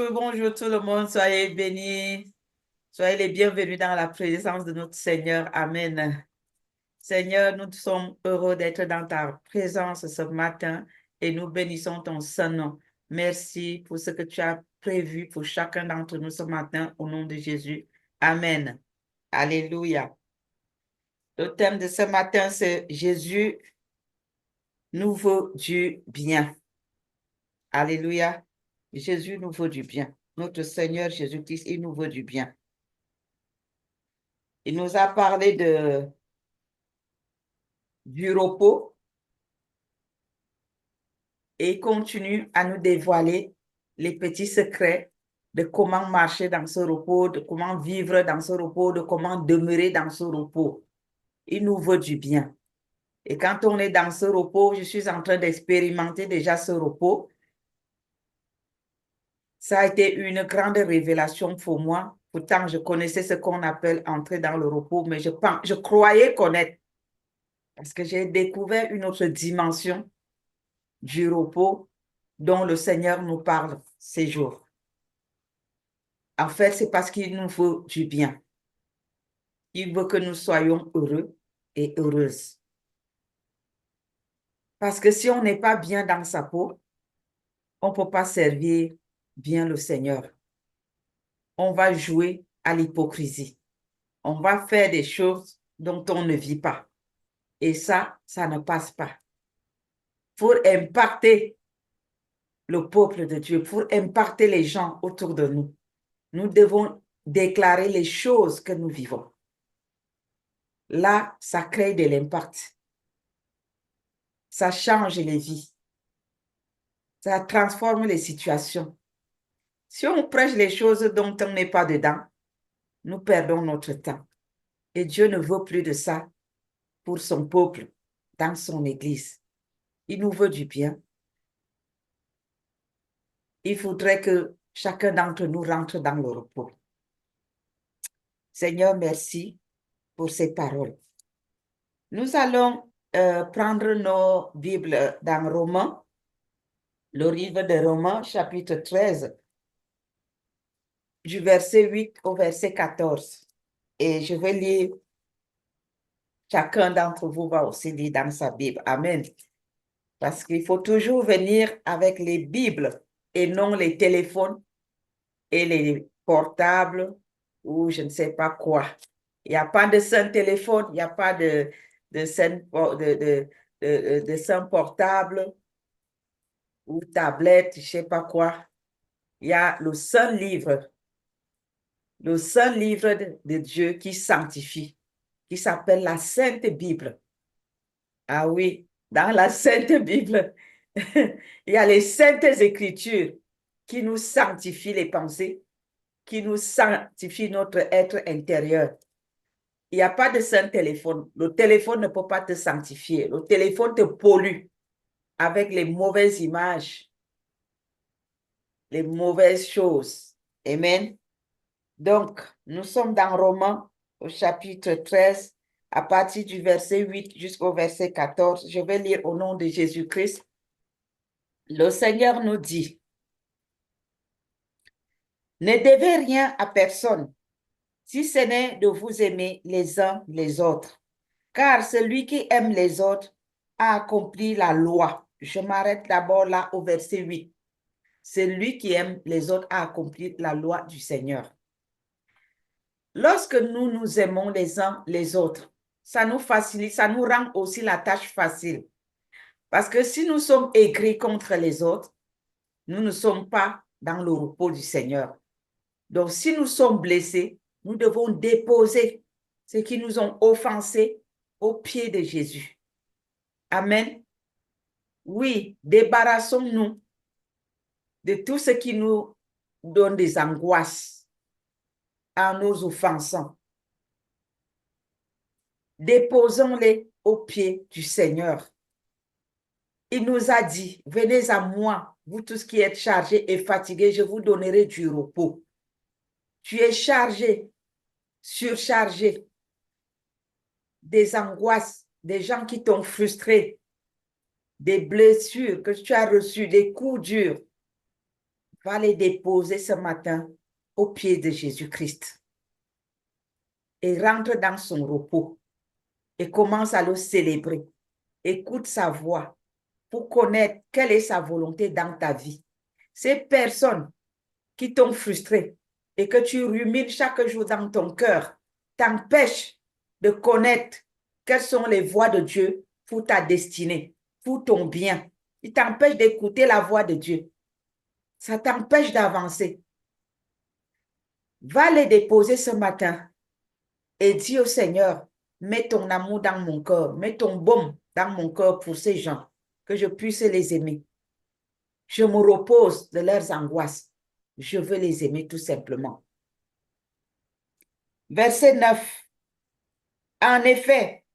Bonjour tout le monde, soyez bénis, soyez les bienvenus dans la présence de notre Seigneur. Amen. Seigneur, nous sommes heureux d'être dans ta présence ce matin et nous bénissons ton Saint-Nom. Merci pour ce que tu as prévu pour chacun d'entre nous ce matin au nom de Jésus. Amen. Alléluia. Le thème de ce matin, c'est Jésus nous veut du bien. Alléluia. Jésus nous veut du bien. Notre Seigneur Jésus-Christ, il nous veut du bien. Il nous a parlé du repos et il continue à nous dévoiler les petits secrets de comment marcher dans ce repos, de comment vivre dans ce repos, de comment demeurer dans ce repos. Il nous veut du bien. Et quand on est dans ce repos, je suis en train d'expérimenter déjà ce repos. Ça a été une grande révélation pour moi. Pourtant, je connaissais ce qu'on appelle entrer dans le repos, mais je croyais connaître parce que j'ai découvert une autre dimension du repos dont le Seigneur nous parle ces jours. En fait, c'est parce qu'il nous veut du bien. Il veut que nous soyons heureux et heureuses. Parce que si on n'est pas bien dans sa peau, on ne peut pas servir bien le Seigneur. On va jouer à l'hypocrisie. On va faire des choses dont on ne vit pas. Et ça ne passe pas. Pour impacter le peuple de Dieu, pour impacter les gens autour de nous, nous devons déclarer les choses que nous vivons. Là, ça crée de l'impact. Ça change les vies. Ça transforme les situations. Si on prêche les choses dont on n'est pas dedans, nous perdons notre temps. Et Dieu ne veut plus de ça pour son peuple, dans son Église. Il nous veut du bien. Il faudrait que chacun d'entre nous rentre dans le repos. Seigneur, merci pour ces paroles. Nous allons prendre nos Bibles dans Romains, le livre de Romains, chapitre 13, du verset 8 au verset 14. Et je vais lire, chacun d'entre vous va aussi lire dans sa Bible. Amen. Parce qu'il faut toujours venir avec les Bibles et non les téléphones et les portables ou je ne sais pas quoi. Il n'y a pas de saint téléphone, il n'y a pas de saint portable ou tablette, je ne sais pas quoi. Il y a le saint livre de Dieu qui sanctifie, qui s'appelle la Sainte Bible. Ah oui, dans la Sainte Bible, il y a les saintes écritures qui nous sanctifient les pensées, qui nous sanctifient notre être intérieur. Il n'y a pas de saint téléphone. Le téléphone ne peut pas te sanctifier. Le téléphone te pollue avec les mauvaises images, les mauvaises choses. Amen. Donc, nous sommes dans Romains au chapitre 13, à partir du verset 8 jusqu'au verset 14. Je vais lire au nom de Jésus-Christ. Le Seigneur nous dit, ne devez rien à personne, si ce n'est de vous aimer les uns les autres. Car celui qui aime les autres a accompli la loi. Je m'arrête d'abord là au verset 8. Celui qui aime les autres a accompli la loi du Seigneur. Lorsque nous nous aimons les uns les autres, ça nous facilite, ça nous rend aussi la tâche facile. Parce que si nous sommes aigris contre les autres, nous ne sommes pas dans le repos du Seigneur. Donc, si nous sommes blessés, nous devons déposer ceux qui nous ont offensés aux pieds de Jésus. Amen. Oui, débarrassons-nous de tout ce qui nous donne des angoisses en nous offensant. Déposons-les aux pieds du Seigneur. Il nous a dit, venez à moi, vous tous qui êtes chargés et fatigués, je vous donnerai du repos. Tu es chargé, surchargé, des angoisses, des gens qui t'ont frustré, des blessures que tu as reçues, des coups durs. va les déposer ce matin aux pieds de Jésus-Christ et rentre dans son repos et commence à le célébrer. Écoute sa voix pour connaître quelle est sa volonté dans ta vie. Ces personnes qui t'ont frustré et que tu rumines chaque jour dans ton cœur t'empêchent de connaître quelles sont les voies de Dieu pour ta destinée, pour ton bien. Ils t'empêchent d'écouter la voix de Dieu. Ça t'empêche d'avancer. Va les déposer ce matin et dis au Seigneur, mets ton amour dans mon cœur, mets ton baume dans mon cœur pour ces gens, que je puisse les aimer. Je me repose de leurs angoisses. Je veux les aimer tout simplement. Verset 9. En effet,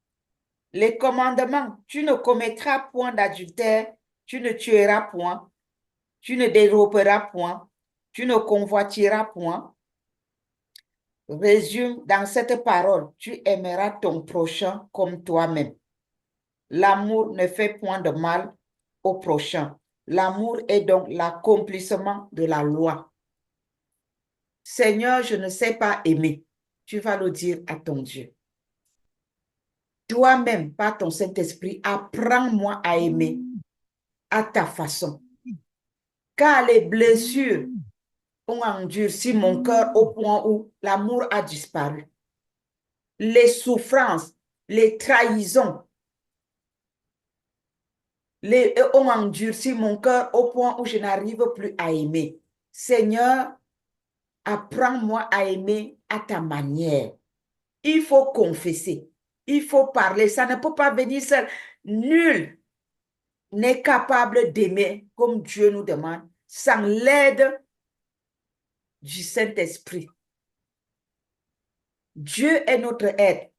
les commandements, tu ne commettras point d'adultère, tu ne tueras point, tu ne déroberas point, tu ne convoiteras point. Résume dans cette parole, tu aimeras ton prochain comme toi-même. L'amour ne fait point de mal au prochain. L'amour est donc l'accomplissement de la loi. Seigneur, je ne sais pas aimer. Tu vas le dire à ton Dieu. Toi-même, par ton Saint-Esprit, apprends-moi à aimer à ta façon. Car les blessures ont endurci mon cœur au point où l'amour a disparu. Les souffrances, les trahisons ont endurci mon cœur au point où je n'arrive plus à aimer. Seigneur, apprends-moi à aimer à ta manière. Il faut confesser, il faut parler. Ça ne peut pas venir seul. Nul n'est capable d'aimer comme Dieu nous demande sans l'aide du Saint-Esprit. Dieu est notre aide.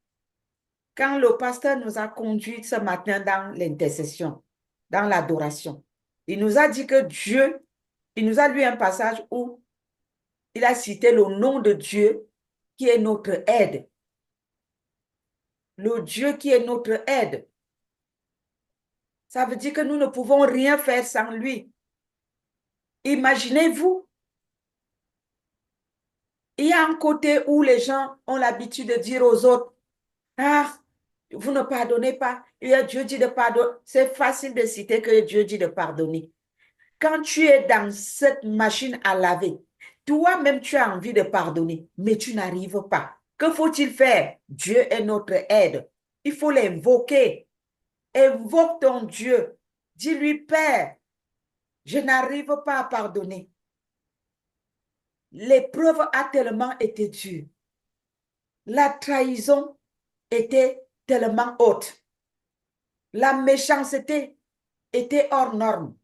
Quand le pasteur nous a conduits ce matin dans l'intercession, dans l'adoration, il nous a dit que Dieu, il nous a lu un passage où il a cité le nom de Dieu qui est notre aide. Le Dieu qui est notre aide. Ça veut dire que nous ne pouvons rien faire sans lui. Imaginez-vous, il y a un côté où les gens ont l'habitude de dire aux autres, ah, vous ne pardonnez pas. Et Dieu dit de pardonner. C'est facile de citer que Dieu dit de pardonner. Quand tu es dans cette machine à laver, toi-même tu as envie de pardonner, mais tu n'arrives pas. Que faut-il faire? Dieu est notre aide. Il faut l'invoquer. Invoque ton Dieu. Dis-lui, Père, je n'arrive pas à pardonner. L'épreuve a tellement été dure. La trahison était tellement haute. La méchanceté était hors norme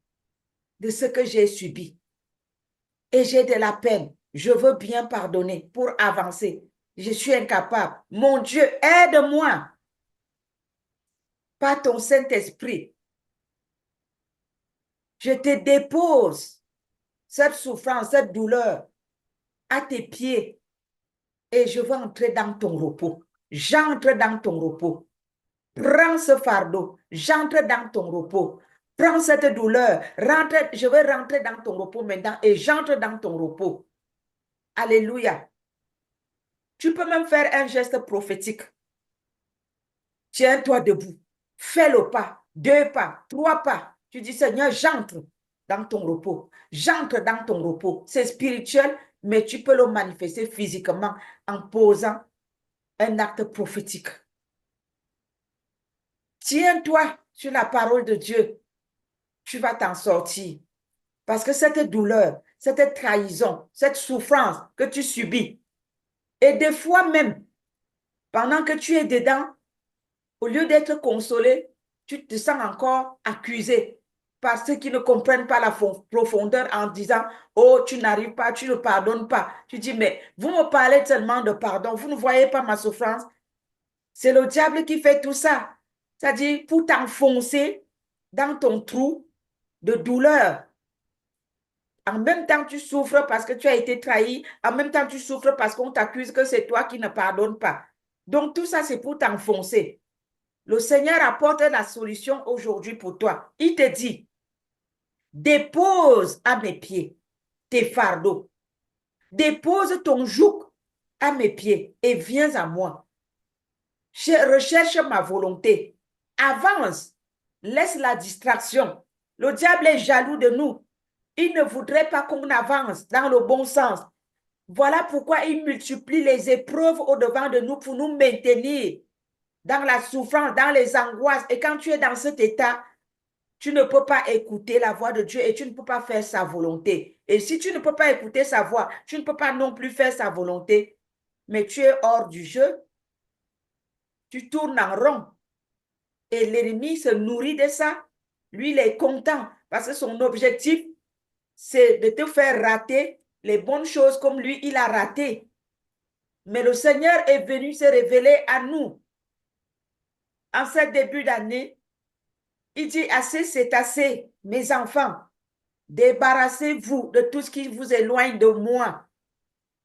de ce que j'ai subi. Et j'ai de la peine. Je veux bien pardonner pour avancer. Je suis incapable. Mon Dieu, aide-moi par ton Saint-Esprit. Je te dépose cette souffrance, cette douleur à tes pieds et je veux entrer dans ton repos. J'entre dans ton repos. Prends ce fardeau. J'entre dans ton repos. Prends cette douleur. Rentre, je vais rentrer dans ton repos maintenant et j'entre dans ton repos. Alléluia. Tu peux même faire un geste prophétique. Tiens-toi debout. Fais le pas, 2 pas, 3 pas. Tu dis, Seigneur, j'entre dans ton repos. J'entre dans ton repos. C'est spirituel, mais tu peux le manifester physiquement en posant un acte prophétique. Tiens-toi sur la parole de Dieu. Tu vas t'en sortir. Parce que cette douleur, cette trahison, cette souffrance que tu subis, et des fois même, pendant que tu es dedans, au lieu d'être consolé, tu te sens encore accusé par ceux qui ne comprennent pas la profondeur en disant, oh, tu n'arrives pas, tu ne pardonnes pas. Tu dis, mais vous me parlez tellement de pardon, vous ne voyez pas ma souffrance. C'est le diable qui fait tout ça. C'est-à-dire pour t'enfoncer dans ton trou de douleur. En même temps, tu souffres parce que tu as été trahi. En même temps, tu souffres parce qu'on t'accuse que c'est toi qui ne pardonnes pas. Donc, tout ça, c'est pour t'enfoncer. Le Seigneur apporte la solution aujourd'hui pour toi. Il te dit, dépose à mes pieds tes fardeaux. Dépose ton joug à mes pieds et viens à moi. Je recherche ma volonté. Avance. Laisse la distraction. Le diable est jaloux de nous. Il ne voudrait pas qu'on avance dans le bon sens. Voilà pourquoi il multiplie les épreuves au-devant de nous pour nous maintenir dans la souffrance, dans les angoisses. Et quand tu es dans cet état, tu ne peux pas écouter la voix de Dieu et tu ne peux pas faire sa volonté. Et si tu ne peux pas écouter sa voix, tu ne peux pas non plus faire sa volonté, mais tu es hors du jeu, tu tournes en rond. Et l'ennemi se nourrit de ça. Lui, il est content parce que son objectif, c'est de te faire rater les bonnes choses comme lui, il a raté. Mais le Seigneur est venu se révéler à nous. En ce début d'année, il dit, assez, c'est assez, mes enfants. Débarrassez-vous de tout ce qui vous éloigne de moi.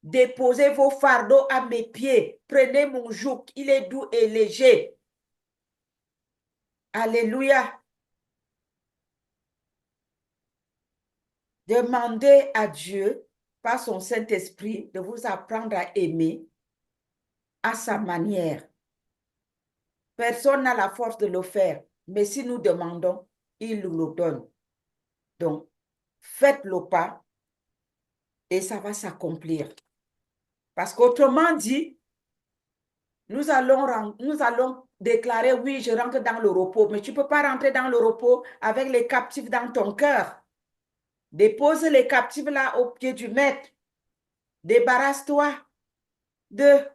Déposez vos fardeaux à mes pieds. Prenez mon joug, il est doux et léger. Alléluia. Demandez à Dieu, par son Saint-Esprit, de vous apprendre à aimer à sa manière. Personne n'a la force de le faire, mais si nous demandons, il nous le donne. Donc, faites le pas et ça va s'accomplir. Parce qu'autrement dit, nous allons déclarer, oui, je rentre dans le repos, mais tu ne peux pas rentrer dans le repos avec les captifs dans ton cœur. Dépose les captifs là au pied du maître. Débarrasse-toi d'eux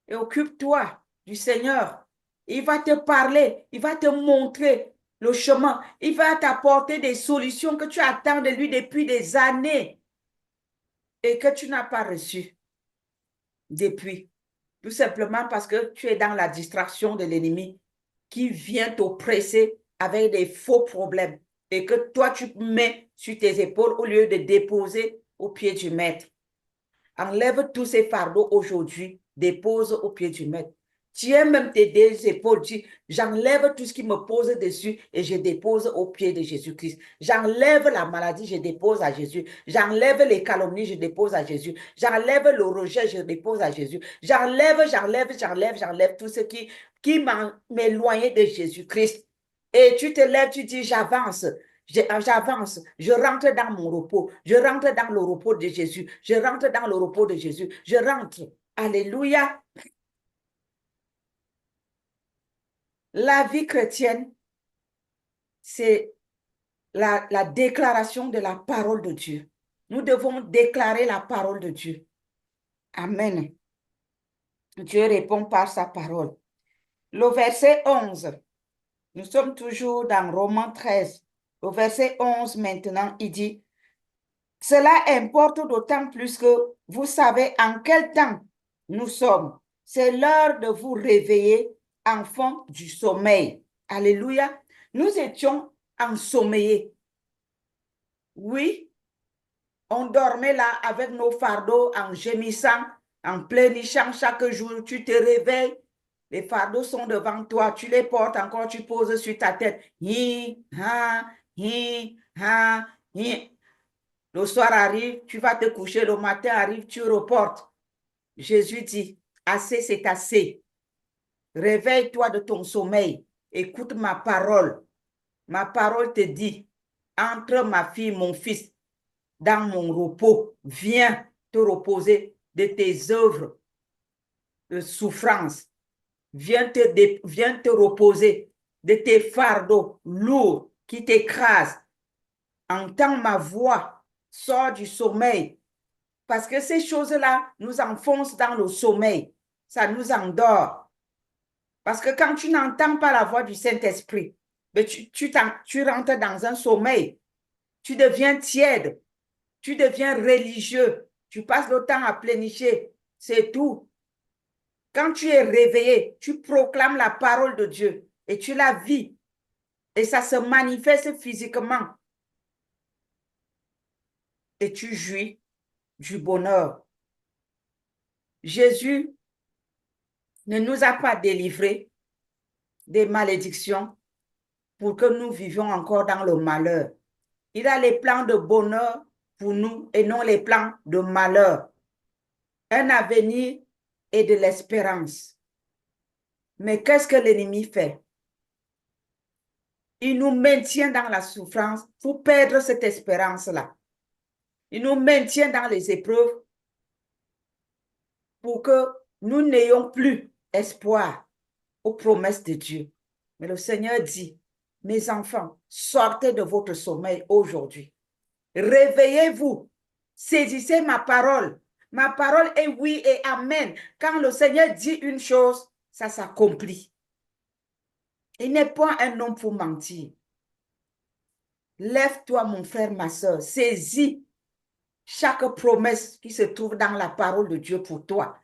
et occupe-toi du Seigneur. Il va te parler, il va te montrer le chemin, il va t'apporter des solutions que tu attends de lui depuis des années et que tu n'as pas reçues depuis. Tout simplement parce que tu es dans la distraction de l'ennemi qui vient t'oppresser avec des faux problèmes et que toi, tu mets sur tes épaules au lieu de déposer au pied du maître. Enlève tous ces fardeaux aujourd'hui, dépose au pied du maître. Tiens même tes deux épaules, dis, j'enlève tout ce qui me pose dessus et je dépose au pied de Jésus-Christ. J'enlève la maladie, je dépose à Jésus. J'enlève les calomnies, je dépose à Jésus. J'enlève le rejet, je dépose à Jésus. J'enlève tout ce qui m'éloignait de Jésus-Christ. Et tu te lèves, tu dis, j'avance. J'avance, je rentre dans mon repos, je rentre dans le repos de Jésus, je rentre dans le repos de Jésus, je rentre. Alléluia. La vie chrétienne, c'est la déclaration de la parole de Dieu. Nous devons déclarer la parole de Dieu. Amen. Dieu répond par sa parole. Le verset 11, nous sommes toujours dans Romains 13. Le verset 11 maintenant, il dit, cela importe d'autant plus que vous savez en quel temps nous sommes. C'est l'heure de vous réveiller, enfants du sommeil. Alléluia. Nous étions ensommeillés. Oui, on dormait là avec nos fardeaux en gémissant, en pleurnichant chaque jour. Tu te réveilles, les fardeaux sont devant toi, tu les portes encore, tu poses sur ta tête. Hi, ha, hi, ha, hi. Le soir arrive, tu vas te coucher, le matin arrive, tu reportes. Jésus dit, assez, c'est assez. Réveille-toi de ton sommeil. Écoute ma parole. Ma parole te dit, entre ma fille, mon fils, dans mon repos. Viens te reposer de tes œuvres de souffrance. Viens te reposer de tes fardeaux lourds qui t'écrasent. Entends ma voix. Sors du sommeil. Parce que ces choses-là nous enfoncent dans le sommeil. Ça nous endort. Parce que quand tu n'entends pas la voix du Saint-Esprit, tu rentres dans un sommeil. Tu deviens tiède. Tu deviens religieux. Tu passes le temps à plénicher. C'est tout. Quand tu es réveillé, tu proclames la parole de Dieu et tu la vis. Et ça se manifeste physiquement. Et tu jouis du bonheur. Jésus ne nous a pas délivrés des malédictions pour que nous vivions encore dans le malheur. Il a les plans de bonheur pour nous et non les plans de malheur, un avenir et de l'espérance. Mais qu'est-ce que l'ennemi fait? Il nous maintient dans la souffrance pour perdre cette espérance-là. Il nous maintient dans les épreuves pour que nous n'ayons plus espoir aux promesses de Dieu. Mais le Seigneur dit, mes enfants, sortez de votre sommeil aujourd'hui. Réveillez-vous. Saisissez ma parole. Ma parole est oui et amen. Quand le Seigneur dit une chose, ça s'accomplit. Il n'est pas un homme pour mentir. Lève-toi, mon frère, ma soeur. Saisis chaque promesse qui se trouve dans la parole de Dieu pour toi.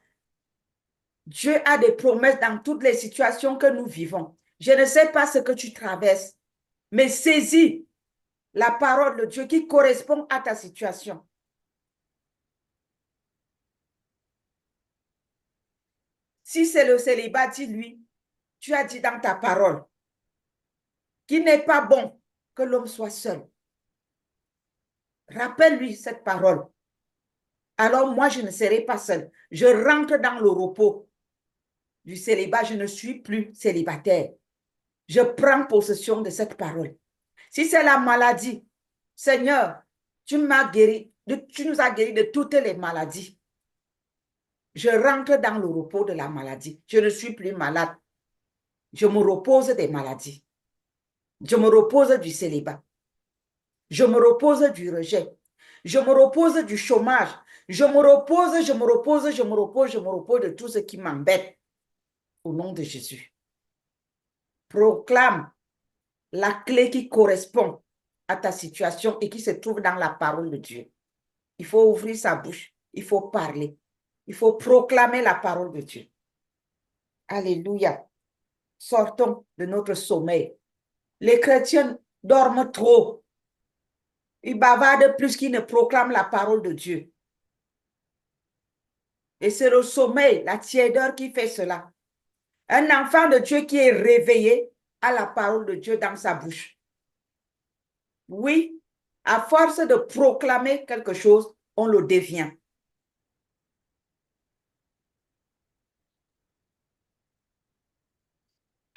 Dieu a des promesses dans toutes les situations que nous vivons. Je ne sais pas ce que tu traverses, mais saisis la parole de Dieu qui correspond à ta situation. Si c'est le célibat, dis-lui, tu as dit dans ta parole qu'il n'est pas bon que l'homme soit seul. Rappelle-lui cette parole. Alors moi, je ne serai pas seul. Je rentre dans le repos du célibat. Je ne suis plus célibataire. Je prends possession de cette parole. Si c'est la maladie, Seigneur, tu m'as guéri, tu nous as guéri de toutes les maladies. Je rentre dans le repos de la maladie. Je ne suis plus malade. Je me repose des maladies. Je me repose du célibat. Je me repose du rejet. Je me repose du chômage. Je me repose, je me repose, je me repose, je me repose de tout ce qui m'embête. Au nom de Jésus. Proclame la clé qui correspond à ta situation et qui se trouve dans la parole de Dieu. Il faut ouvrir sa bouche. Il faut parler. Il faut proclamer la parole de Dieu. Alléluia. Sortons de notre sommeil. Les chrétiens dorment trop. Ils bavardent plus qu'ils ne proclament la parole de Dieu. Et c'est le sommeil, la tiédeur qui fait cela. Un enfant de Dieu qui est réveillé a la parole de Dieu dans sa bouche. Oui, à force de proclamer quelque chose, on le devient.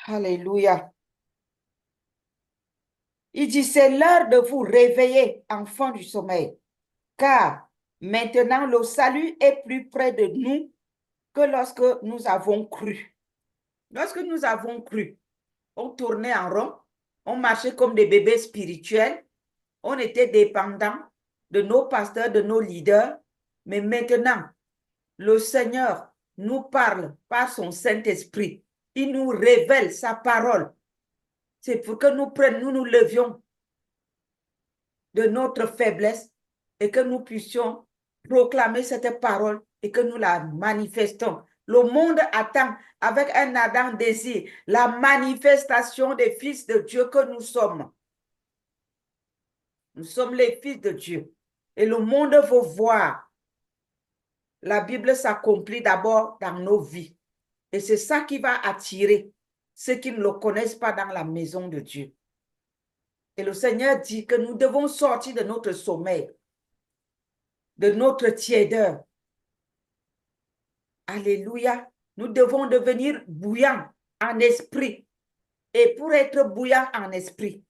Alléluia. Il dit, c'est l'heure de vous réveiller, enfants du sommeil, car maintenant le salut est plus près de nous que lorsque nous avons cru. Lorsque nous avons cru, on tournait en rond, on marchait comme des bébés spirituels, on était dépendants de nos pasteurs, de nos leaders, mais maintenant, le Seigneur nous parle par son Saint-Esprit. Il nous révèle sa parole. C'est pour que nous nous levions de notre faiblesse et que nous puissions proclamer cette parole et que nous la manifestons. Le monde attend avec un ardent désir la manifestation des fils de Dieu que nous sommes. Nous sommes les fils de Dieu. Et le monde veut voir. La Bible s'accomplit d'abord dans nos vies. Et c'est ça qui va attirer ceux qui ne le connaissent pas dans la maison de Dieu. Et le Seigneur dit que nous devons sortir de notre sommeil, de notre tiédeur. Alléluia. Nous devons devenir bouillants en esprit. Et pour être bouillant en esprit,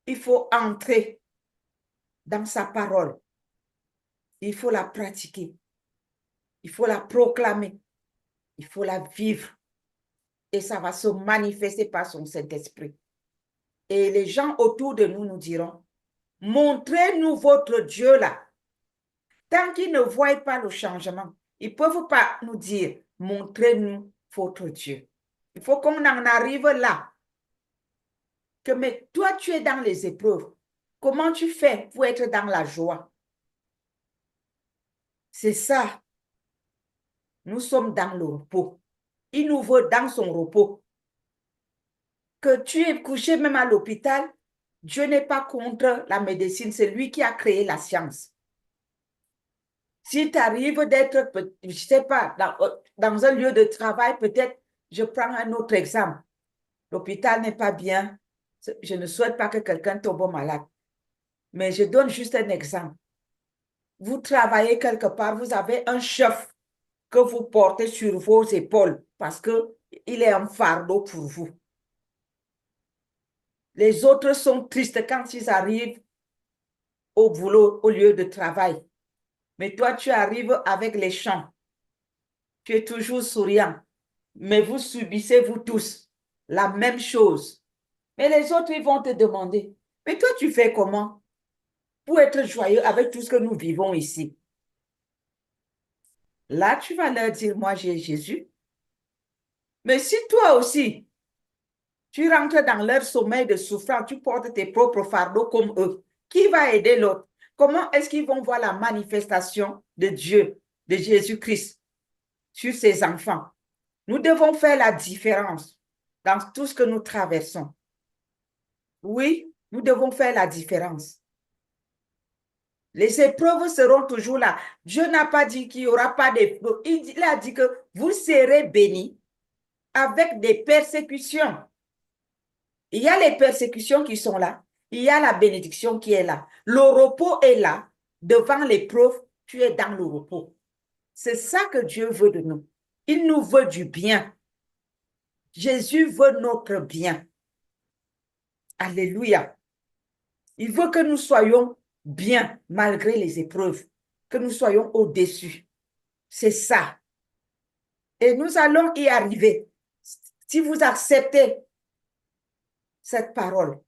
il faut entrer dans sa parole. Il faut la pratiquer. Il faut la proclamer. Il faut la vivre. Et ça va se manifester par son Saint-Esprit. Et les gens autour de nous nous diront, montrez-nous votre Dieu là. Tant qu'ils ne voient pas le changement, ils ne peuvent pas nous dire, montrez-nous votre Dieu. Il faut qu'on en arrive là. Que, mais toi, tu es dans les épreuves. Comment tu fais pour être dans la joie? C'est ça. Nous sommes dans le repos. Il nous veut dans son repos. Que tu es couché même à l'hôpital, Dieu n'est pas contre la médecine, c'est lui qui a créé la science. Si tu arrives d'être, je ne sais pas, dans un lieu de travail, peut-être, je prends un autre exemple. L'hôpital n'est pas bien. Je ne souhaite pas que quelqu'un tombe malade. Mais je donne juste un exemple. Vous travaillez quelque part, vous avez un chef que vous portez sur vos épaules parce qu'il est un fardeau pour vous. Les autres sont tristes quand ils arrivent au boulot, au lieu de travail. Mais toi, tu arrives avec les chants. Tu es toujours souriant. Mais vous subissez, vous tous, la même chose. Mais les autres, ils vont te demander, mais toi, tu fais comment pour être joyeux avec tout ce que nous vivons ici? Là, tu vas leur dire, moi, j'ai Jésus. Mais si toi aussi, tu rentres dans leur sommeil de souffrance, tu portes tes propres fardeaux comme eux, qui va aider l'autre? Comment est-ce qu'ils vont voir la manifestation de Dieu, de Jésus-Christ sur ses enfants? Nous devons faire la différence dans tout ce que nous traversons. Oui, nous devons faire la différence. Les épreuves seront toujours là. Dieu n'a pas dit qu'il n'y aura pas d'épreuves. Il a dit que vous serez bénis avec des persécutions. Il y a les persécutions qui sont là. Il y a la bénédiction qui est là. Le repos est là. Devant l'épreuve, tu es dans le repos. C'est ça que Dieu veut de nous. Il nous veut du bien. Jésus veut notre bien. Alléluia. Il veut que nous soyons bien malgré les épreuves, que nous soyons au-dessus. C'est ça. Et nous allons y arriver. Si vous acceptez cette parole,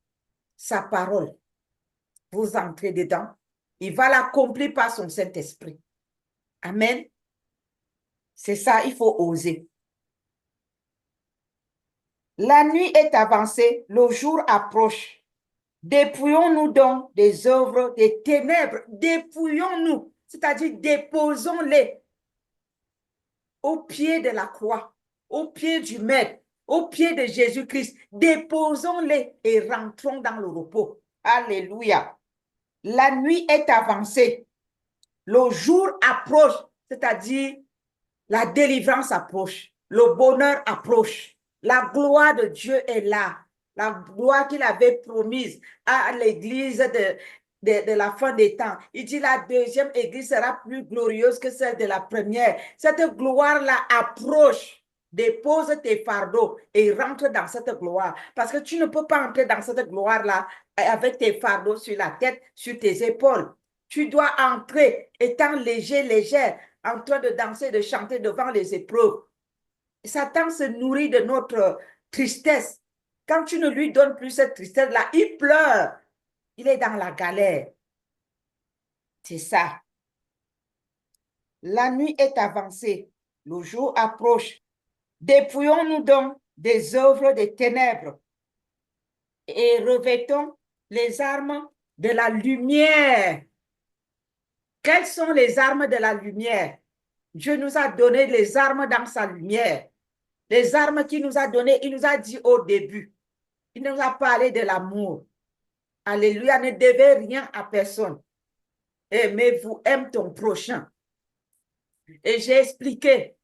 sa parole, vous entrez dedans, il va l'accomplir par son Saint-Esprit. Amen. C'est ça, il faut oser. La nuit est avancée, le jour approche. Dépouillons-nous donc des œuvres des ténèbres. Dépouillons-nous, c'est-à-dire déposons-les au pied de la croix, au pied du Maître, au pied de Jésus-Christ. Déposons-les et rentrons dans le repos. Alléluia. La nuit est avancée. Le jour approche, c'est-à-dire la délivrance approche. Le bonheur approche. La gloire de Dieu est là. La gloire qu'il avait promise à l'église de la fin des temps. Il dit la deuxième église sera plus glorieuse que celle de la première. Cette gloire-là approche. Dépose tes fardeaux et rentre dans cette gloire. Parce que tu ne peux pas entrer dans cette gloire-là avec tes fardeaux sur la tête, sur tes épaules. Tu dois entrer étant léger, légère, en train de danser, de chanter devant les épreuves. Satan se nourrit de notre tristesse. Quand tu ne lui donnes plus cette tristesse-là, il pleure. Il est dans la galère. C'est ça. La nuit est avancée. Le jour approche. Dépouillons-nous donc des œuvres des ténèbres et revêtons les armes de la lumière. Quelles sont les armes de la lumière? Dieu nous a donné les armes dans sa lumière. Les armes qu'il nous a données, il nous a dit au début. Il nous a parlé de l'amour. Alléluia, ne devez rien à personne. Aimez-vous, aime ton prochain. Et j'ai expliqué,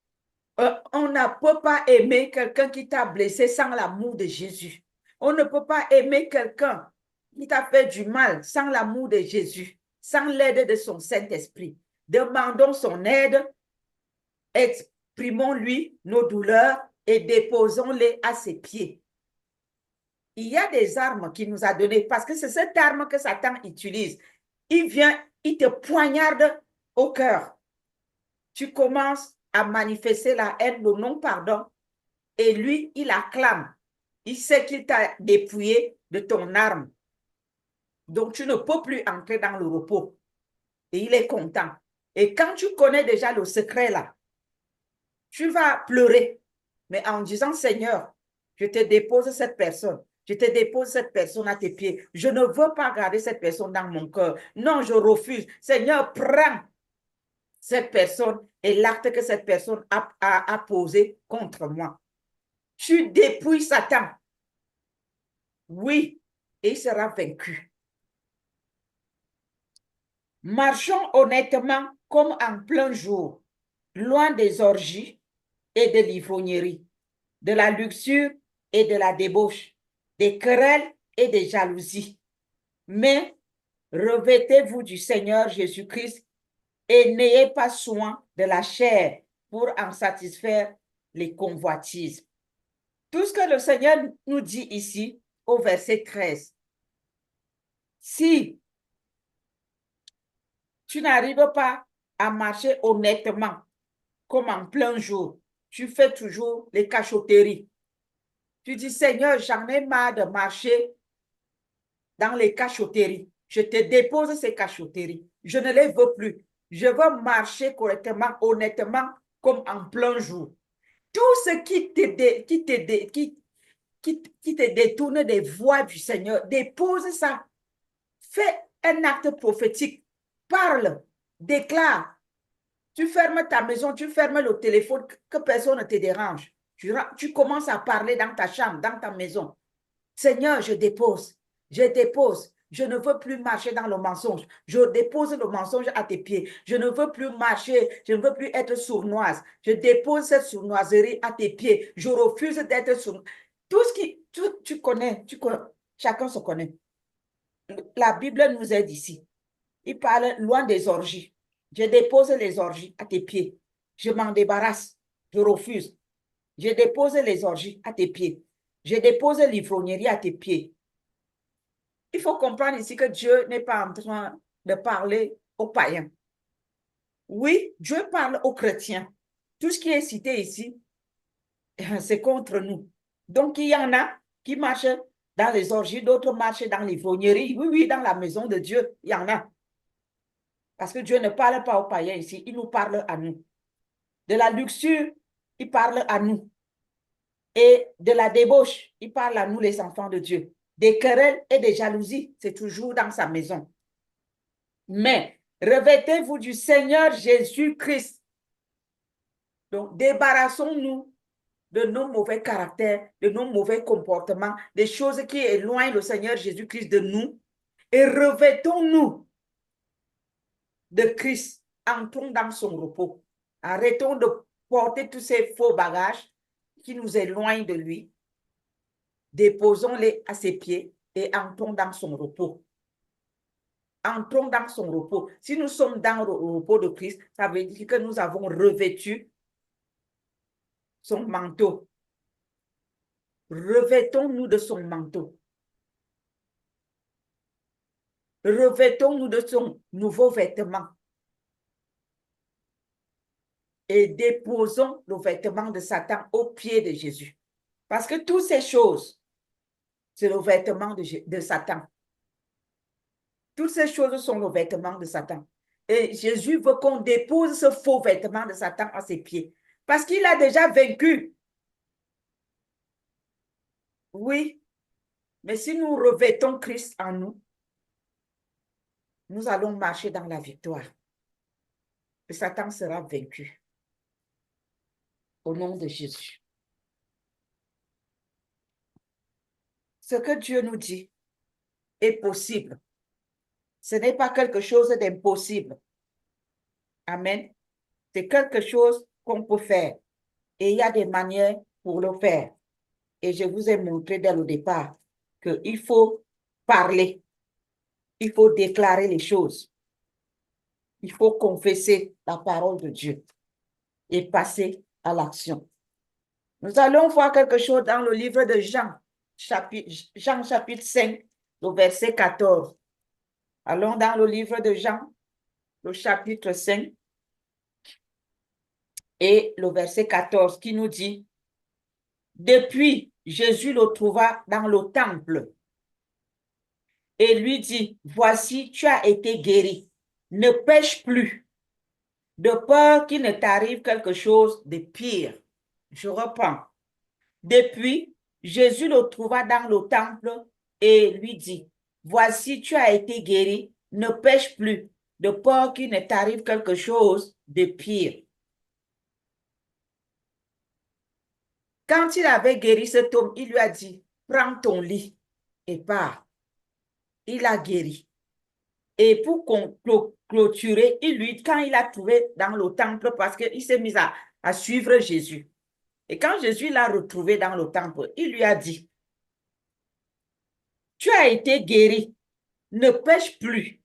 on ne peut pas aimer quelqu'un qui t'a blessé sans l'amour de Jésus. On ne peut pas aimer quelqu'un qui t'a fait du mal sans l'amour de Jésus, sans l'aide de son Saint-Esprit. Demandons son aide, exprimons-lui nos douleurs et déposons-les à ses pieds. Il y a des armes qu'il nous a données parce que c'est cette arme que Satan utilise. Il vient, il te poignarde au cœur. Tu commences à manifester la haine, le non-pardon, et lui, il acclame. Il sait qu'il t'a dépouillé de ton arme. Donc, tu ne peux plus entrer dans le repos. Et il est content. Et quand tu connais déjà le secret là, tu vas pleurer. Mais en disant, Seigneur, je te dépose cette personne. Je te dépose cette personne à tes pieds. Je ne veux pas garder cette personne dans mon cœur. Non, je refuse. Seigneur, prends cette personne et l'acte que cette personne a posé contre moi. Tu dépouilles Satan. Oui, et il sera vaincu. Marchons honnêtement comme en plein jour, loin des orgies et de l'ivrognerie, de la luxure et de la débauche, des querelles et des jalousies. Mais Revêtez-vous du Seigneur Jésus-Christ et n'ayez pas soin de la chair pour en satisfaire les convoitises. Tout ce que le Seigneur nous dit ici au verset 13. Si tu n'arrives pas à marcher honnêtement, comme en plein jour, tu fais toujours les cachotteries. Tu dis, Seigneur, j'en ai marre de marcher dans les cachotteries. Je te dépose ces cachotteries. Je ne les veux plus. Je veux marcher correctement, honnêtement, comme en plein jour. Tout ce qui te détourne des voies du Seigneur, dépose ça. Fais un acte prophétique. Parle, déclare. Tu fermes ta maison, tu fermes le téléphone, que personne ne te dérange. Tu commences à parler dans ta chambre, dans ta maison. Seigneur, je dépose. Je ne veux plus marcher dans le mensonge. Je dépose le mensonge à tes pieds. Je ne veux plus marcher. Je ne veux plus être sournoise. Je dépose cette sournoiserie à tes pieds. Je refuse d'être sournoise. Tout ce qui, tu connais, chacun se connaît. La Bible nous aide ici. Il parle loin des orgies. Je dépose les orgies à tes pieds. Je m'en débarrasse. Je refuse. Je dépose les orgies à tes pieds. Je dépose l'ivrognerie à tes pieds. Il faut comprendre ici que Dieu n'est pas en train de parler aux païens. Oui, Dieu parle aux chrétiens. Tout ce qui est cité ici, c'est contre nous. Donc, il y en a qui marchent dans les orgies, d'autres marchent dans l'ivrognerie. Oui, oui, dans la maison de Dieu, il y en a. Parce que Dieu ne parle pas aux païens ici, il nous parle à nous. De la luxure, il parle à nous. Et de la débauche, il parle à nous, les enfants de Dieu. Des querelles et des jalousies, c'est toujours dans sa maison. Mais revêtez-vous du Seigneur Jésus-Christ. Donc, débarrassons-nous de nos mauvais caractères, de nos mauvais comportements, des choses qui éloignent le Seigneur Jésus-Christ de nous, et revêtons-nous de Christ. Entrons dans son repos. Arrêtons de porter tous ces faux bagages qui nous éloignent de lui. Déposons-les à ses pieds et entrons dans son repos. Entrons dans son repos. Si nous sommes dans le repos de Christ, ça veut dire que nous avons revêtu son manteau. Revêtons-nous de son manteau. Revêtons-nous de son nouveau vêtement. Et déposons le vêtement de Satan aux pieds de Jésus. Parce que toutes ces choses, c'est le vêtement de Satan. Toutes ces choses sont le vêtement de Satan. Et Jésus veut qu'on dépose ce faux vêtement de Satan à ses pieds. Parce qu'il a déjà vaincu. Oui, mais si nous revêtons Christ en nous, nous allons marcher dans la victoire. Et Satan sera vaincu. Au nom de Jésus. Ce que Dieu nous dit est possible. Ce n'est pas quelque chose d'impossible. Amen. C'est quelque chose qu'on peut faire. Et il y a des manières pour le faire. Et je vous ai montré dès le départ qu'il faut parler. Il faut déclarer les choses. Il faut confesser la parole de Dieu et passer à l'action. Nous allons voir quelque chose dans le livre de Jean, chapitre 5, le verset 14. Allons dans le livre de Jean, le chapitre 5 et le verset 14 qui nous dit, depuis, Jésus le trouva dans le temple et lui dit, voici, tu as été guéri, ne pêche plus, de peur qu'il ne t'arrive quelque chose de pire. Je reprends. Depuis, Jésus le trouva dans le temple et lui dit, voici, tu as été guéri, ne pêche plus, de peur qu'il ne t'arrive quelque chose de pire. Quand il avait guéri cet homme, il lui a dit, prends ton lit et pars. Il a guéri. Et pour clôturer, quand il a trouvé dans le temple, parce qu'il s'est mis à suivre Jésus. Et quand Jésus l'a retrouvé dans le temple, il lui a dit, tu as été guéri, ne pêche plus,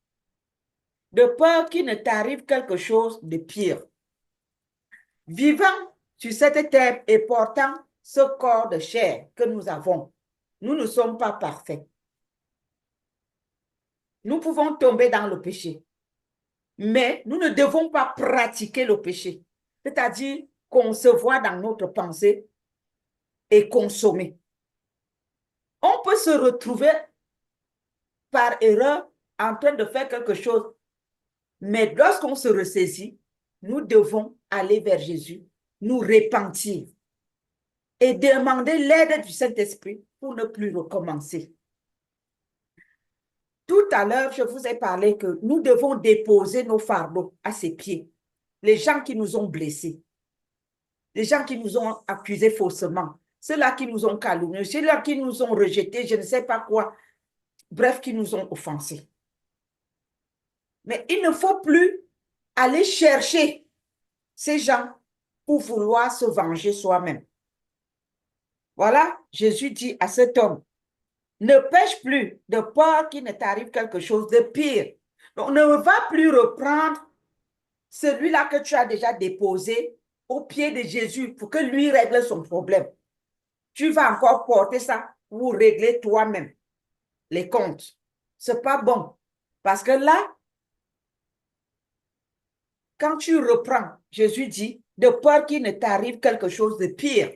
de peur qu'il ne t'arrive quelque chose de pire. Vivant sur cette terre et portant ce corps de chair que nous avons, nous ne sommes pas parfaits. Nous pouvons tomber dans le péché, mais nous ne devons pas pratiquer le péché, c'est-à-dire concevoir dans notre pensée et consommer. On peut se retrouver par erreur en train de faire quelque chose, mais lorsqu'on se ressaisit, nous devons aller vers Jésus, nous repentir et demander l'aide du Saint-Esprit pour ne plus recommencer. Tout à l'heure, je vous ai parlé que nous devons déposer nos fardeaux à ses pieds. Les gens qui nous ont blessés, les gens qui nous ont accusés faussement, ceux-là qui nous ont calomniés, ceux-là qui nous ont rejetés, je ne sais pas quoi, bref, qui nous ont offensés. Mais il ne faut plus aller chercher ces gens pour vouloir se venger soi-même. Voilà, Jésus dit à cet homme, ne pêche plus de peur qu'il ne t'arrive quelque chose de pire. Donc, ne va plus reprendre celui-là que tu as déjà déposé au pied de Jésus pour que lui règle son problème. Tu vas encore porter ça pour régler toi-même les comptes. Ce n'est pas bon. Parce que là, quand tu reprends, Jésus dit, de peur qu'il ne t'arrive quelque chose de pire.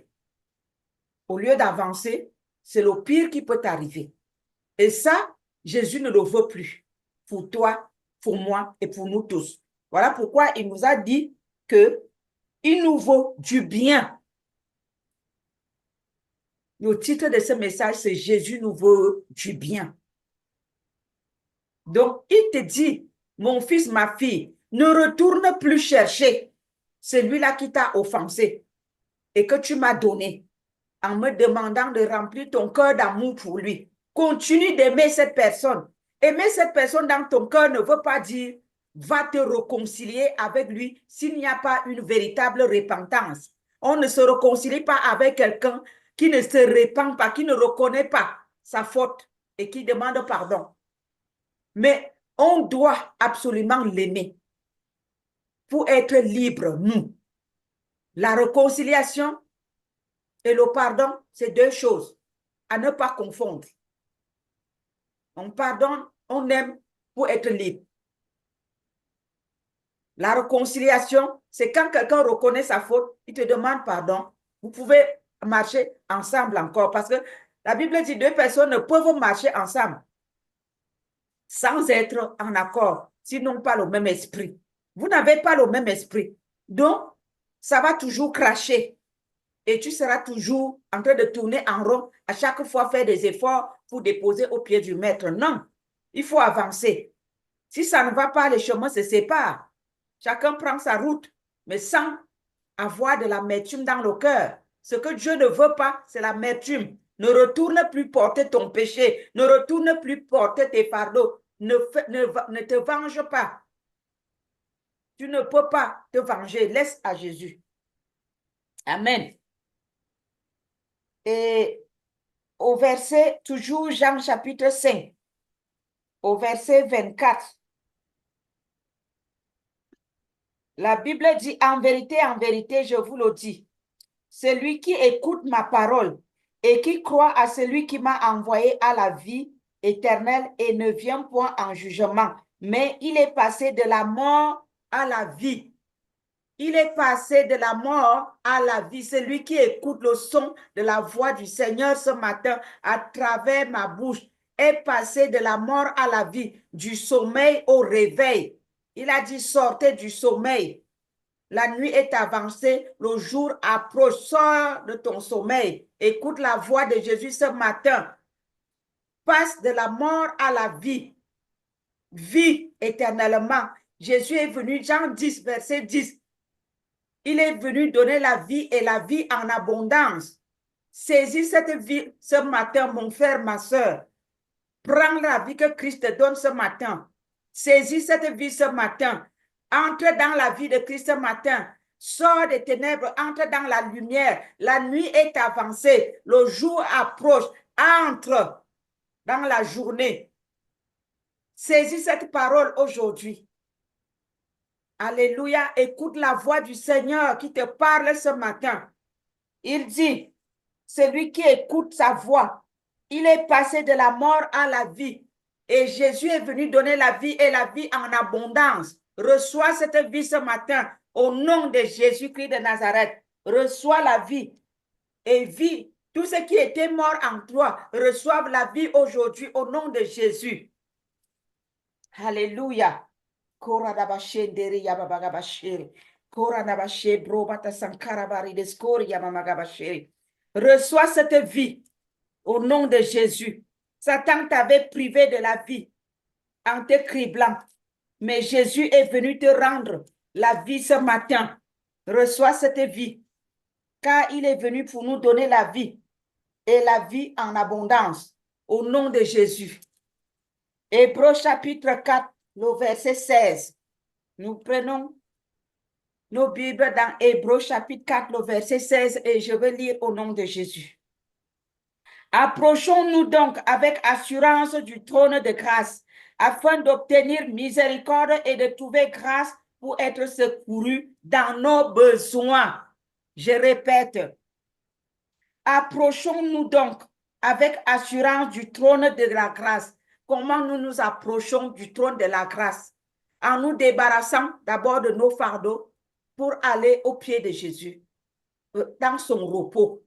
Au lieu d'avancer, c'est le pire qui peut t'arriver. Et ça, Jésus ne le veut plus pour toi, pour moi et pour nous tous. Voilà pourquoi il nous a dit qu'il nous vaut du bien. Le titre de ce message, c'est Jésus nous veut du bien. Donc, il te dit, mon fils, ma fille, ne retourne plus chercher celui-là qui t'a offensé et que tu m'as donné en me demandant de remplir ton cœur d'amour pour lui. Continue d'aimer cette personne. Aimer cette personne dans ton cœur ne veut pas dire va te réconcilier avec lui s'il n'y a pas une véritable repentance. On ne se réconcilie pas avec quelqu'un qui ne se repent pas, qui ne reconnaît pas sa faute et qui demande pardon. Mais on doit absolument l'aimer pour être libre, nous. La réconciliation et le pardon, c'est deux choses à ne pas confondre. On pardonne, on aime pour être libre. La réconciliation, c'est quand quelqu'un reconnaît sa faute, il te demande pardon. Vous pouvez marcher ensemble encore parce que la Bible dit deux personnes ne peuvent marcher ensemble sans être en accord, s'ils n'ont pas le même esprit. Vous n'avez pas le même esprit. Donc, ça va toujours cracher. Et tu seras toujours en train de tourner en rond, à chaque fois faire des efforts pour déposer au pied du maître. Non, il faut avancer. Si ça ne va pas, les chemins se séparent. Chacun prend sa route, mais sans avoir de l'amertume dans le cœur. Ce que Dieu ne veut pas, c'est l'amertume. Ne retourne plus porter ton péché. Ne retourne plus porter tes fardeaux. Ne te venge pas. Tu ne peux pas te venger. Laisse à Jésus. Amen. Et au verset, toujours Jean chapitre 5, au verset 24, la Bible dit, en vérité, je vous le dis, celui qui écoute ma parole et qui croit à celui qui m'a envoyé à la vie éternelle et ne vient point en jugement, mais il est passé de la mort à la vie. Il est passé de la mort à la vie. Celui qui écoute le son de la voix du Seigneur ce matin à travers ma bouche est passé de la mort à la vie, du sommeil au réveil. Il a dit, sortez du sommeil. La nuit est avancée, le jour approche. Sors de ton sommeil. Écoute la voix de Jésus ce matin. Passe de la mort à la vie. Vis éternellement. Jésus est venu, Jean 10, verset 10. Il est venu donner la vie et la vie en abondance. Saisis cette vie ce matin, mon frère, ma soeur. Prends la vie que Christ te donne ce matin. Saisis cette vie ce matin. Entre dans la vie de Christ ce matin. Sors des ténèbres, entre dans la lumière. La nuit est avancée. Le jour approche. Entre dans la journée. Saisis cette parole aujourd'hui. Alléluia. Écoute la voix du Seigneur qui te parle ce matin. Il dit, celui qui écoute sa voix, il est passé de la mort à la vie. Et Jésus est venu donner la vie et la vie en abondance. Reçois cette vie ce matin au nom de Jésus-Christ de Nazareth. Reçois la vie et vis. Tous ceux qui étaient morts en toi reçoivent la vie aujourd'hui au nom de Jésus. Alléluia. Reçois cette vie au nom de Jésus. Satan t'avait privé de la vie en te criblant, mais Jésus est venu te rendre la vie ce matin. Reçois cette vie, car il est venu pour nous donner la vie et la vie en abondance au nom de Jésus. Hébreux chapitre 4, le verset 16. Nous prenons nos Bibles dans Hébreux chapitre 4, le verset 16 et je vais lire au nom de Jésus. Approchons-nous donc avec assurance du trône de grâce afin d'obtenir miséricorde et de trouver grâce pour être secourus dans nos besoins. Je répète, approchons-nous donc avec assurance du trône de la grâce. Comment nous nous approchons du trône de la grâce? En nous débarrassant d'abord de nos fardeaux pour aller au pied de Jésus, dans son repos,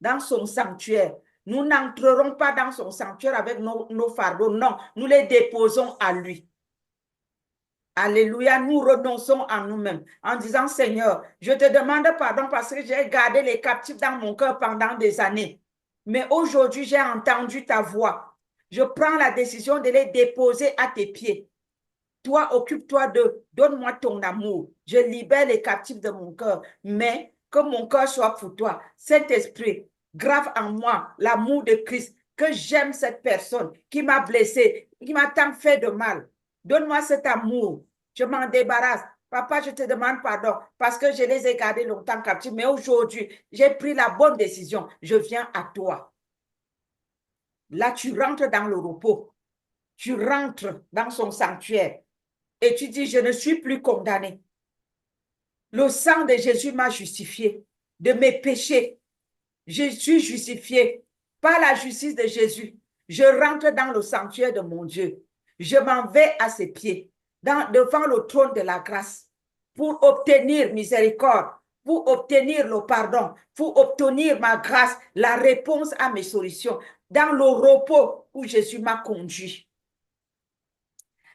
dans son sanctuaire. Nous n'entrerons pas dans son sanctuaire avec nos fardeaux, non, nous les déposons à lui. Alléluia, nous renonçons à nous-mêmes en disant, Seigneur, je te demande pardon parce que j'ai gardé les captifs dans mon cœur pendant des années. Mais aujourd'hui, j'ai entendu ta voix. Je prends la décision de les déposer à tes pieds. Toi, occupe-toi d'eux. Donne-moi ton amour. Je libère les captifs de mon cœur. Mais que mon cœur soit pour toi. Saint-Esprit, grave en moi l'amour de Christ. Que j'aime cette personne qui m'a blessé, qui m'a tant fait de mal. Donne-moi cet amour. Je m'en débarrasse. Papa, je te demande pardon parce que je les ai gardés longtemps captifs. Mais aujourd'hui, j'ai pris la bonne décision. Je viens à toi. Là, tu rentres dans le repos. Tu rentres dans son sanctuaire. Et tu dis, je ne suis plus condamné. Le sang de Jésus m'a justifié de mes péchés. Je suis justifié par la justice de Jésus. Je rentre dans le sanctuaire de mon Dieu. Je m'en vais à ses pieds, devant le trône de la grâce, pour obtenir miséricorde, pour obtenir le pardon, pour obtenir ma grâce, la réponse à mes solutions, dans le repos où Jésus m'a conduit.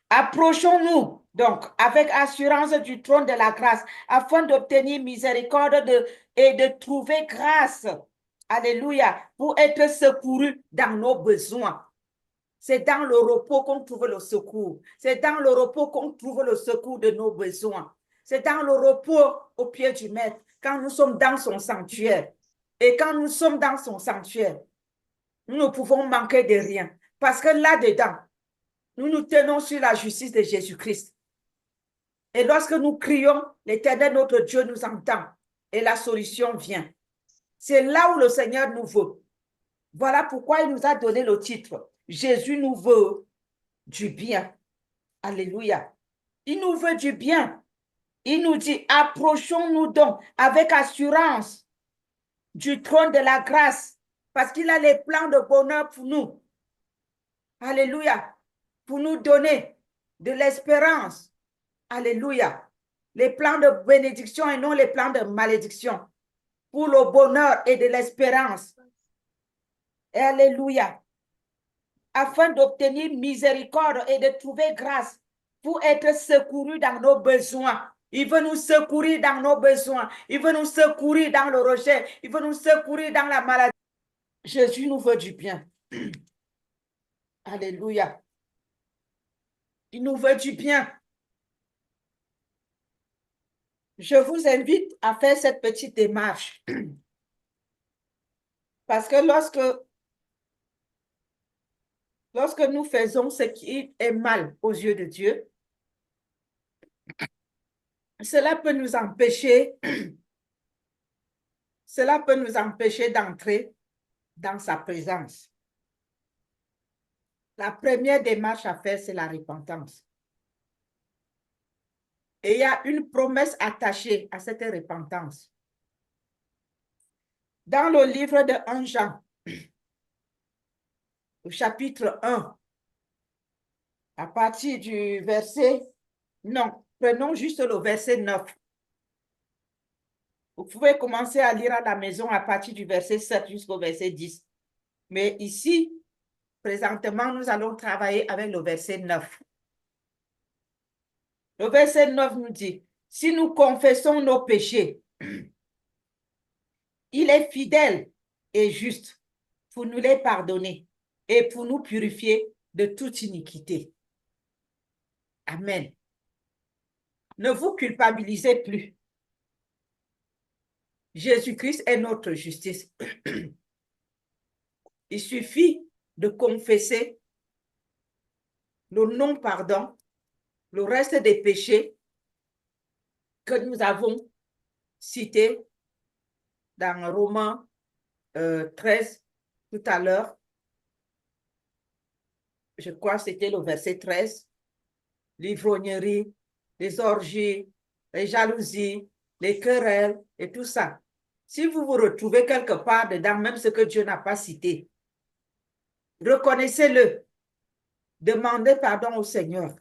Approchons-nous donc avec assurance du trône de la grâce afin d'obtenir miséricorde et de trouver grâce, alléluia, pour être secourus dans nos besoins. C'est dans le repos qu'on trouve le secours. C'est dans le repos qu'on trouve le secours de nos besoins. C'est dans le repos au pied du Maître, quand nous sommes dans son sanctuaire. Et quand nous sommes dans son sanctuaire, nous ne pouvons manquer de rien. Parce que là-dedans, nous nous tenons sur la justice de Jésus-Christ. Et lorsque nous crions, l'Éternel, notre Dieu, nous entend. Et la solution vient. C'est là où le Seigneur nous veut. Voilà pourquoi il nous a donné le titre. Jésus nous veut du bien. Alléluia. Il nous veut du bien. Il nous dit, approchons-nous donc avec assurance du trône de la grâce, parce qu'il a les plans de bonheur pour nous. Alléluia. Pour nous donner de l'espérance. Alléluia. Les plans de bénédiction et non les plans de malédiction. Pour le bonheur et de l'espérance. Alléluia. Afin d'obtenir miséricorde et de trouver grâce pour être secourus dans nos besoins. Il veut nous secourir dans nos besoins. Il veut nous secourir dans le rejet. Il veut nous secourir dans la maladie. Jésus nous veut du bien. Alléluia. Il nous veut du bien. Je vous invite à faire cette petite démarche. Parce que lorsque nous faisons ce qui est mal aux yeux de Dieu, cela peut nous empêcher d'entrer dans sa présence. La première démarche à faire, c'est la repentance. Et il y a une promesse attachée à cette repentance. Dans le livre de 1 Jean, au chapitre 1, à partir du verset, non, prenons juste le verset 9. Vous pouvez commencer à lire à la maison à partir du verset 7 jusqu'au verset 10. Mais ici, présentement, nous allons travailler avec le verset 9. Le verset 9 nous dit, si nous confessons nos péchés, il est fidèle et juste pour nous les pardonner et pour nous purifier de toute iniquité. Amen. Ne vous culpabilisez plus. Jésus-Christ est notre justice. Il suffit de confesser le non-pardon, le reste des péchés que nous avons cités dans Romains 13 tout à l'heure. Je crois que c'était le verset 13. L'ivrognerie, les orgies, les jalousies, les querelles et tout ça. Si vous vous retrouvez quelque part dedans, même ce que Dieu n'a pas cité, reconnaissez-le. Demandez pardon au Seigneur.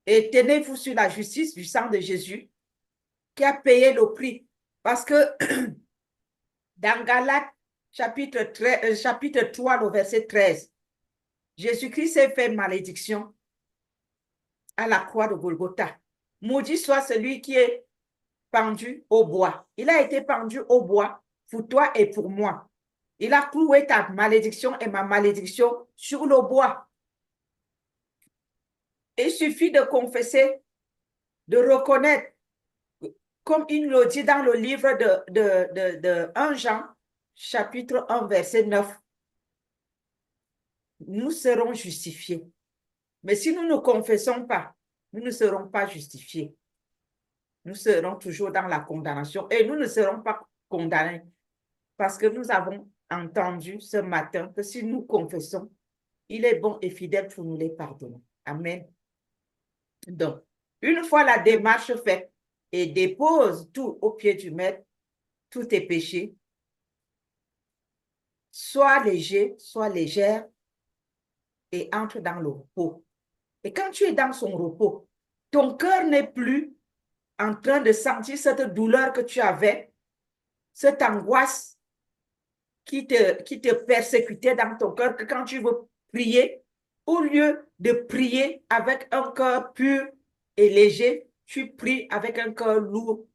Et tenez-vous sur la justice du sang de Jésus qui a payé le prix. Parce que dans Galates, chapitre 3, le verset 13, Jésus-Christ s'est fait malédiction à la croix de Golgotha. Maudit soit celui qui est pendu au bois. Il a été pendu au bois pour toi et pour moi. Il a cloué ta malédiction et ma malédiction sur le bois. Il suffit de confesser, de reconnaître, comme il le dit dans le livre de 1 Jean, chapitre 1, verset 9. Nous serons justifiés. Mais si nous ne confessons pas, nous ne serons pas justifiés. Nous serons toujours dans la condamnation et nous ne serons pas condamnés parce que nous avons entendu ce matin que si nous confessons, il est bon et fidèle pour nous les pardonner. Amen. Donc, une fois la démarche faite et dépose tout au pied du maître, tous tes péchés, sois léger, sois légère et entre dans le repos. Et quand tu es dans son repos, ton cœur n'est plus en train de sentir cette douleur que tu avais, cette angoisse qui te persécutait dans ton cœur, que quand tu veux prier, au lieu de prier avec un cœur pur et léger, tu pries avec un cœur lourd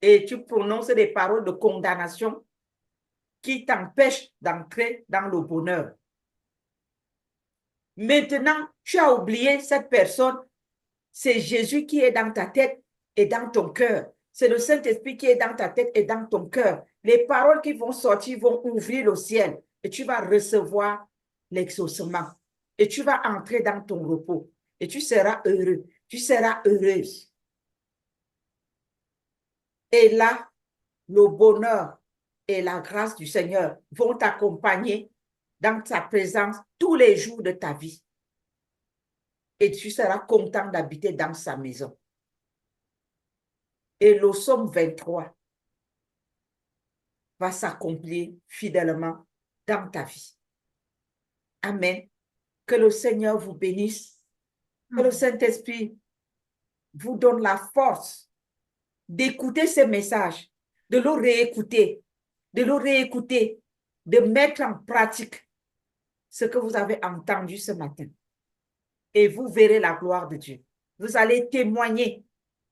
et tu prononces des paroles de condamnation qui t'empêchent d'entrer dans le bonheur. Maintenant, tu as oublié cette personne. C'est Jésus qui est dans ta tête et dans ton cœur. C'est le Saint-Esprit qui est dans ta tête et dans ton cœur. Les paroles qui vont sortir vont ouvrir le ciel et tu vas recevoir l'exaucement. Et tu vas entrer dans ton repos et tu seras heureux. Tu seras heureuse. Et là, le bonheur et la grâce du Seigneur vont t'accompagner dans sa présence tous les jours de ta vie. Et tu seras content d'habiter dans sa maison. Et le psaume 23 va s'accomplir fidèlement dans ta vie. Amen. Que le Seigneur vous bénisse. Que le Saint-Esprit vous donne la force d'écouter ces messages, de le réécouter, de mettre en pratique ce que vous avez entendu ce matin. Et vous verrez la gloire de Dieu. Vous allez témoigner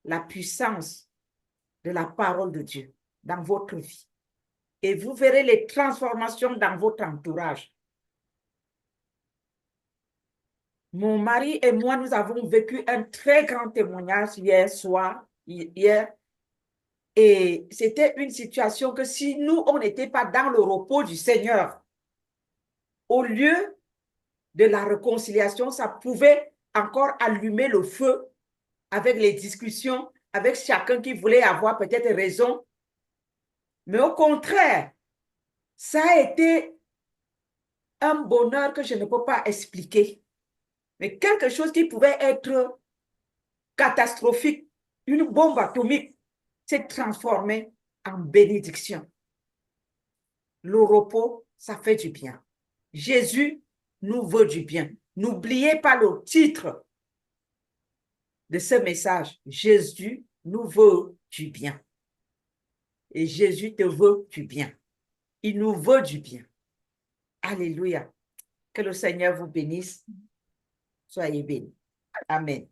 la puissance de la parole de Dieu dans votre vie. Et vous verrez les transformations dans votre entourage. Mon mari et moi, nous avons vécu un très grand témoignage hier soir, hier. Et c'était une situation que si nous, on n'était pas dans le repos du Seigneur, au lieu de la réconciliation, ça pouvait encore allumer le feu avec les discussions, avec chacun qui voulait avoir peut-être raison. Mais au contraire, ça a été un bonheur que je ne peux pas expliquer. Mais quelque chose qui pouvait être catastrophique, une bombe atomique, s'est transformé en bénédiction. Le repos, ça fait du bien. Jésus nous veut du bien. N'oubliez pas le titre de ce message. Jésus nous veut du bien. Et Jésus te veut du bien. Il nous veut du bien. Alléluia. Que le Seigneur vous bénisse. Soyez bénis. Amen.